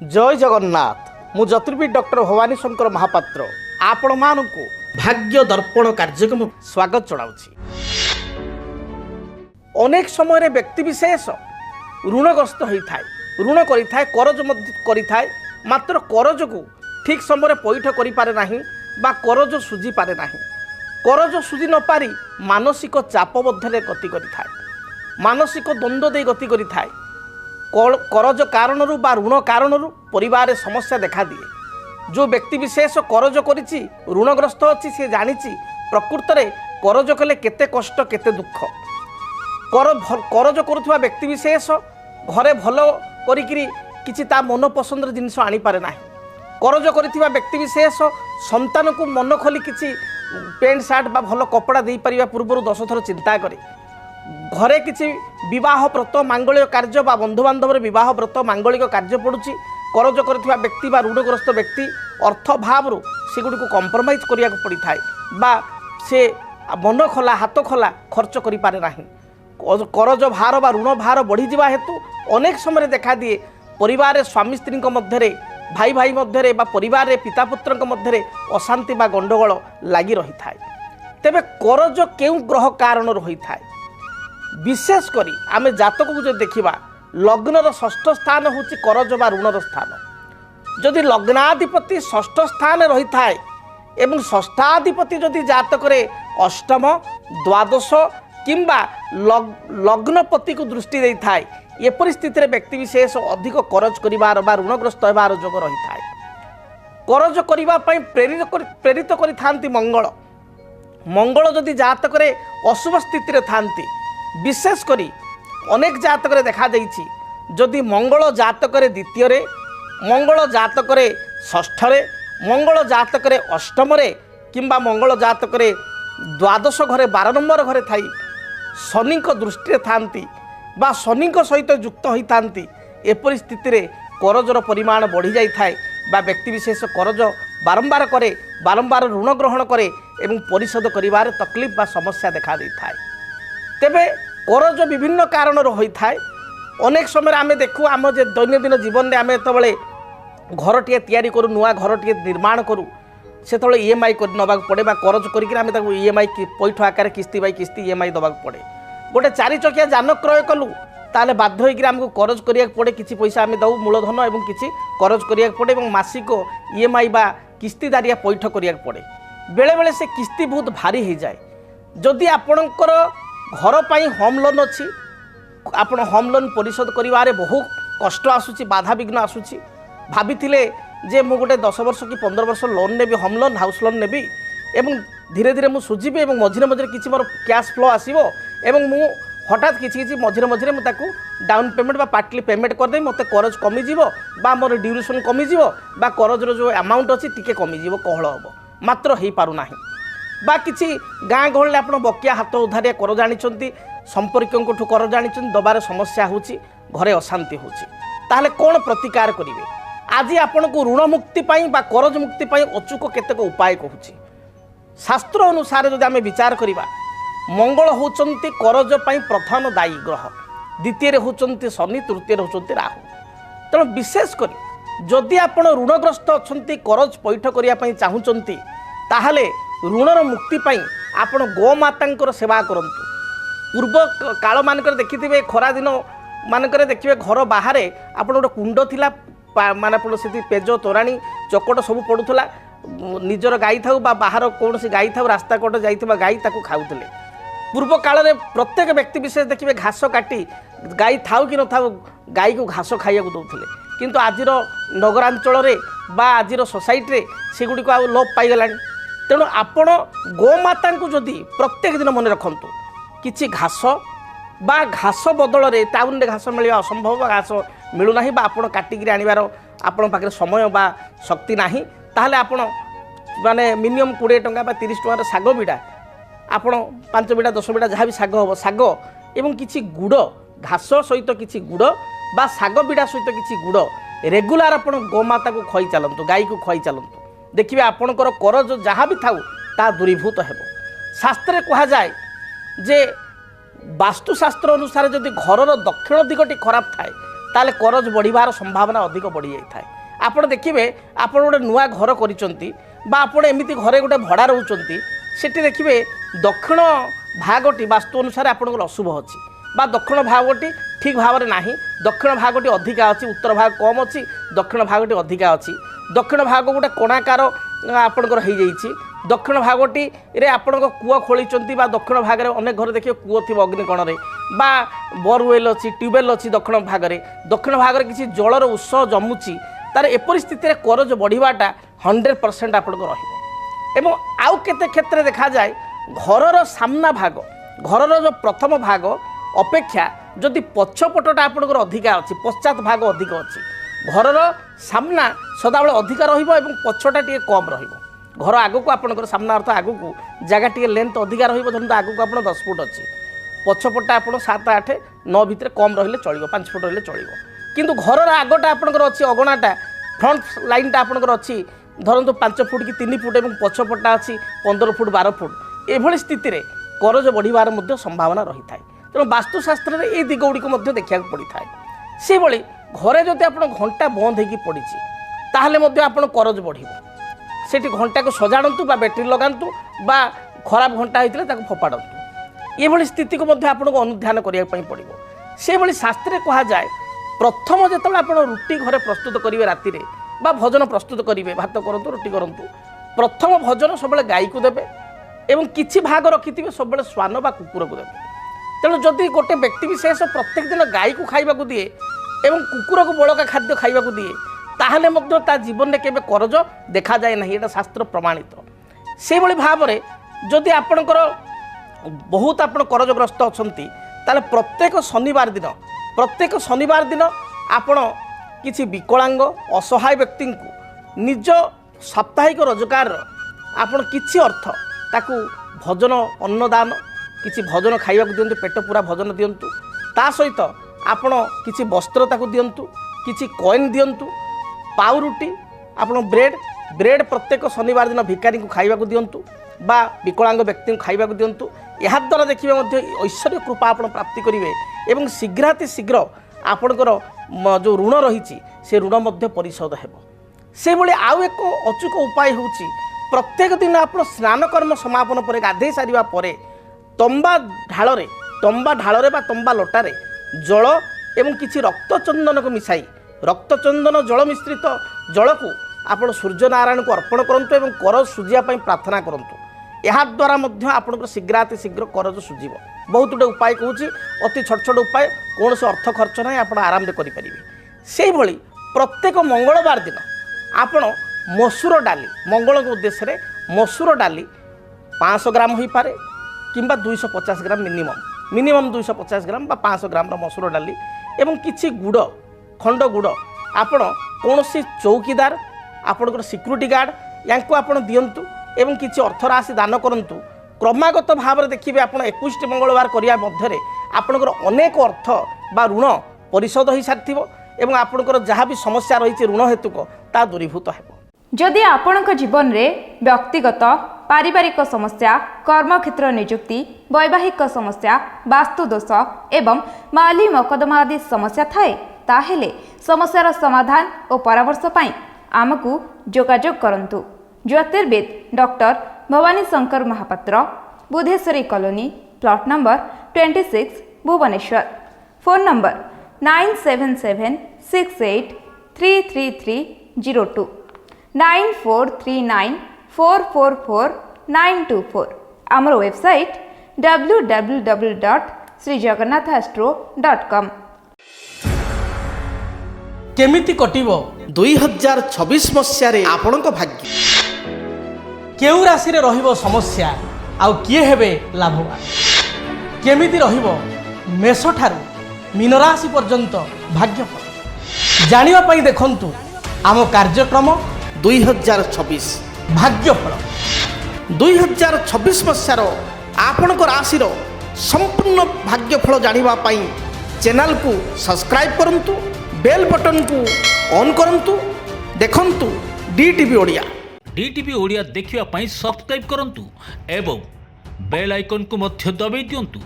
जय जगन्नाथ। मु ज्योतिर्विद डॉक्टर भवानी शंकर महापात्र आपण मानकु भाग्य दर्पण कार्यक्रम स्वागत जनाउछि। अनेक समय रे व्यक्ति विशेष ऋणग्रस्त होइथाय, ऋण करिथाय, करज करिथाय, मात्र करज को ठीक समय पैठ करि पारे नाही बा करज सुझी पारे नाही। करज सुझी न पारी मानसिक चाप मध्यरे गति करिथाय, मानसिक द्वंद्व दे गति करिथाय। करज कारण बा ऋण कारण परिवार समस्या देखा दिए। जो व्यक्ति विशेष करज करिछि, ऋणग्रस्त अच्छी, सी जानी प्रकृत में करज कले केते कष्ट केते दुख। करज करुवा व्यक्ति विशेष घरे भल करिकिरी किछि ता मन पसंदर जिनिस आनी पारे नाही। करज करिथिबा व्यक्ति विशेष संतान को मन खोली किछि पेंट सार्ट बा भल कपड़ा दे परिबा पूर्व 10 थर चिंता करे। घरे किछि विवाह व्रत मांगलिक कार्य बा बंधु बांधव विवाह व्रत मांगलिक कार्य पड़ुछि। करज करिथिबा व्यक्ति बा ऋणग्रस्त व्यक्ति अर्थ भाव से गुडी को कंप्रोमाइज करिया को पड़ी थाए बा से मन खोला हाथ खोला खर्च करि पारे नाही। करज भार बा ऋण भार बढ़ी जिबा हेतु अनेक समय देखा दिए परिवार स्वामी स्त्री मध्य, भाई भाई मध्य बा परिवार पिता पुत्र मध्य अशांति बा गंडगोल लगी रही थाए। तेबे करज केउ ग्रह कारण रही थाए? विशेष करी आमे जातक को जो देखिबा लग्नर षष्ठ स्थान होची करज बा ऋणर स्थान। जदि लग्नाधिपति षष्ठ स्थान रही थाए एवं षष्ठाधिपति जदि जातक रे अष्टम द्वादश किंबा लग्नपति को दृष्टि दे थाए, ये परिस्थिति रे व्यक्ति विशेष अधिक करज करिवार बा ऋणग्रस्त होबार जोग रही थाए। करज करिबा पई प्रेरित करि थांती मंगल। मंगल जदि जातक रे अशुभ स्थिति रे थांती, विशेष करी अनेक जातक रे देखा देइछि जदि मंगल जातक रे द्वितीय रे, मंगल जातक रे षष्ठ रे, मंगल जातक रे अष्टम रे किंबा मंगल जातक रे द्वादश घरे 12 नंबर घरे थाई शनि दृष्टि थांती बा शनि सहित युक्त होई थांती, ए परिस्थिति रे करजर परिमाण बढ़ी जाई थाए बा व्यक्ति विशेष करज बारंबार करे, बारंबार ऋण ग्रहण करे एवं परिशोध करिवार तकलीफ बा समस्या देखा दै थाए। तेबे करज विभिन्न कारण रही थाए। अनेक समय आमे देखु आम जे दैनंदिन जीवन में आमे तबले घर टिए तैयारी करू, नुआ घर टिए निर्माण करू, से तबले ईएमआई कर नबाक पड़े बा करज करिक आमे ताकू ईएमआई पैठ आकार किस्ती बाई किस्ती ईएमआई दबाक पड़े। गोटे 4 चकिया जान क्रय कलु ताले बाध्य होइक आमको करज करिया पड़े, किछि पैसा आमे दउ मूलधन एवं किछि करज करिया पड़े एवं मासिक ईएमआई बा किस्ती दारिया पैठ करिया पड़े। बेले बेले से किस्ती बहुत भारी हो जाए। जदि आपणकर घर पाई होम लोन अच्छी, आपण होम लोन परिशोध करिवारे बहु कष्ट आसुची, बाधा विघ्न आसुची, भाविथिले जे मु गोटे 10 वर्ष कि 15 वर्ष लोन नेबी, होम लोन हाउस लोन नेबी एवं धीरे धीरे मु सुझिबी एवं मझिरे मझिरे किछि मोर कैश फ्लो आसीबो एवं मु हठात किछि किछि मझिरे मझिरे मु ताकू डाउन पेमेंट बा पार्टली पेमेंट कर दे, मते करज कमी जीवो बा मोर ड्यूरेशन कमी जीवो बा करजर जो अमाउंट अछि टिके कमी जीवो, कहळ हबो, मात्र हेई पारु नाही। बा किछि गाँ गहल आप बकिया हाथ उधारिया कर जानी, संपर्कों कर जानी, दबार समस्या होची, घरे अशांति होची, ताहले कौन प्रतिकार करिवे? आज आपण को ऋण मुक्ति पाई बा करज मुक्ति पाई अचूक केतेक उपाय कहूची। शास्त्र अनुसार जदि आमे विचार करिबा, मंगल होचंती करज पाई प्रधान दायी ग्रह, द्वितीय होचंती शनि, तृतीय होचंती राहु। तेणु विशेष करी जदि आपण ऋणग्रस्त अछंती, करज पैठ करिया पाई चाहुचंती, ताहले ऋणर मुक्ति पाई आपण गोमाता सेवा करंतु। पूर्व काल मानकर देखिथिबे खरा दिन मानकर देखिबे घर बाहर आपण गोटे कुंड थिला, माने आपण सेति पेज तोराणी चकट सब पड़ुथला, निजर गाई थाउ बा बाहर कौन सी गाई थाउ रास्ता कट जाइथिबा गाई ताकू खाउथले। पूर्व काल रे प्रत्येक व्यक्ति विशेष देखिबे घास काटी गाई थाउ कि न थाउ गाई को घास खाइया को दउथले, किंतु आजिर नगरांचल रे बा आजिर सोसाइटी रे सेगुडी को आ लोप पाई गलानी। तेणु आपण गोमाता को जदि प्रत्येक दिन मन रखंतु, किछि घास बा घास बदल रे टाउन रे घास मिलवा असंभव, घास मिलूना बा आपण काटिक आनिबार आपण पाखे समय बा शक्ति नाही, ताहले आपण माने मिनिमम 20 टंका बा 30 टंका साग बिड़ा आपण 5 बिड़ा 10 बिड़ा जहाँ भी साग हम साग एवं किछि गुड़ घास सहित किछि गुड़ बा साग बिड़ा सहित किछि गुड़ रेगुलार आपण गोमाता को खई चलंतु, गाई को खई चलंतु, देखिए आपणकर करज जहाँ भी थाउ ता दूरीभूत हेबो। शास्त्र कहा जाए जे वास्तुशास्त्र अनुसार जदि घरर दक्षिण दिगटी खराब थाए ताले करज बढ़िबार संभावना अधिक बढ़ी जाए। आपण देखिए आपण गोटे नुआ घर करिसंती बा आपण एमिति घरे गोटे भड़ा रहउचंती सेठी देखिए दक्षिण भागटी वास्तु अनुसार आपनकर अशुभ अछि बा दक्षिण भागटी ठीक भाव में नाही, दक्षिण भागटी अधिका अच्छी, उत्तर भाग कम अच्छी, दक्षिण भागटी अधिका अच्छी। दक्षिण भाग गोटे कोणाकार आपणकर हो जाइए। दक्षिण भागटी रे आपण कूଅ खोली बा दक्षिण भाग में अनेक घर देखिए कूଅ थी अग्निकोण में बा बोरवेल अच्छी, ट्यूबवेल अच्छी। दक्षिण भाग में किसी जलर उत्स जमुची तार एपरी स्थिति में करज बढ़ाटा 100% आपन रही। आउ केते क्षेत्र देखा जाए घरर सामना भाग, घरर जो प्रथम भाग अपेक्षा जदि पछपटा आपनकर अधिका अच्छी, पश्चात भाग अधिक अच्छी, घरर सामना सदाबले अधिका रहिबो एवं पछटा टिके कम रहिबो। घर आगु को आपनकर सामना अर्थ आगु को जगह टिके लेंथ अधिका रहिबो। धरନ୍ତୁ आगु को आपण 10 फुट अच्छी, पछपटा आपण 7 8 9 भितर कम रहिले चलिबो, 5 फुट रहिले चलिबो। किंतु घरर आगटा आपनकर अच्छी अगणाटा फ्रंट लाइनटा आपनकर अच्छी धरନ୍ତୁ 5 फुट कि 3 फुट एवं पछपटा अच्छी 15 फुट 12 फुट एभली स्थिति रे करज बढ़िबार मध्य संभावना रही थाए। तेणु वास्तुशास्त्र में ये दिग गुड़िक देखा पड़ी था। से भली घरे जदि आप घंटा बंद होगी पड़ी ताहले आप करज बढ़ से घंटा को सजाड़ू बा बैटेरी लगातु बा खराब घंटा होता है फोपाड़ू। ये स्थिति को आपको अनुध्यान करने पड़ो। से भली शास्त्रे कह जाए प्रथम जो आप रुटी घरे प्रस्तुत करेंगे राति बा भोजन प्रस्तुत करेंगे, भात करूँ रुटी करूँ, प्रथम भोजन सब गाई को देवे एवं किछि भाग रखिथे सब श्वान बा कुकुर को देवे। तेणु जदि गोटे व्यक्ति विशेष प्रत्येक दिन गाई को खाइबा को दिए एवं कुकुर को बड़का खाद्य खाइबा को दिए ताहले मध्य ता जीवन में केबे करज देखा जाए नहीं, एटा शास्त्र प्रमाणित। से भली भाव में जदि आपणकर बहुत आपण करजग्रस्त अछंती ताले प्रत्येक शनिवार दिन आपण किछि विकलांग असहाय व्यक्ति को निज साप्ताहिक रोजगार आपण किछि अर्थ ताकू भोजन अन्नदान किसी भोजन खाइबा दिंतु, पेट पूरा भोजन दिंतु, ता सहित आपण किसी वस्त्र ताकू दिंतु, किसी कॉइन दिंतु, पाउरुटी आपण ब्रेड प्रत्येक शनिवार दिन भिकारी को खाइबा दिंतु बा विकलांग व्यक्ति को खाइबा दिंतु। यह द्वारा देखिए ऐश्वर्य कृपा आपण प्राप्ति करेंगे एवं शीघ्राति शीघ्र आपणकर जो ऋण रही से ऋण मध्य परिशोध हेबो। से भली आउ एक अचूक उपाय होउची प्रत्येक दिन आप स्नान कर्म समापन पर गाधे सारिबा परे तंबा ढाଳରେ बा तंबा लोटारे जल एवं किसी रक्तचंदन को मिसाई रक्तचंदन जल मिश्रित जल को आपण सूर्य नारायण को अर्पण करंतु एवं करज सुझिया प्रार्थना करंतु। यह द्वारा मध्य आपनको शीघ्राति शीघ्र करज सुझिब। बहुत गुटे उपाय कहूँ, अति छोट छोट उपाय, कौन से अर्थ खर्च ना आप आराम से करेंगे। से भली प्रत्येक मंगलवार दिन आपण मसूर डाली मंगल उद्देश्य रे मसूर डाली 500 ग्राम हो पारे किंबा 250 ग्राम मिनिमम 250 ग्राम बा 500 ग्राम मसूर डाली एवं किछि गुड़ खंड गुड़ आपण कौन सी चौकीदार आपणकर सिक्यूरीटी गार्ड या आपण दिंतु एवं किछि अर्थ राशि दान करंतु। क्रमागत भाव में देखिए आप 21 मंगलवार करने मध्य आपणकर अनेक अर्थ बा ऋण परिशोध हो सारी एवं आपणकर जहाँ भी समस्या रही ऋण हेतुक ता दूरीभूत हो। जदि आपणक जीवन में व्यक्तिगत पारिवारिक समस्या, कर्मक्षेत्र नियुक्ति, वैवाहिक समस्या, वास्तुदोष एवं माली मकदमा आदि समस्या थाए ताहेले समस्यार समाधान और परामर्श पाई आमको जोगाजोग करंतु। ज्योतिर्विद doctor Bhabani Shankar Mahapatra, Budheswari colony, plot number 26, Bhubaneswar. Phone number 9776833302 9439444924। आमर वेबसाइट www.srijagannathastro.com। केमिति कटिबो 2026 मसीह आपणक भाग्य केउ राशि रे रहिबो समस्या आउ किए हेबे लाभवान केमिति रहिबो मेष ठारू मीन राशि पर्यंत भाग्यफल जानिबा पई देखंतु आम कार्यक्रम 2026 भाग्यफल। 2026 मसीहार आपणक राशि संपूर्ण भाग्यफल जानिबा पई चैनल को सब्सक्राइब करंतु, बेल बटन को ऑन करंतु, देखंतु डीटीवी ओडिया। डीटीवी ओडिया देखिवा पई सब्सक्राइब करंतु एवं बेल आइकन को मध्य दबाई दियंतु।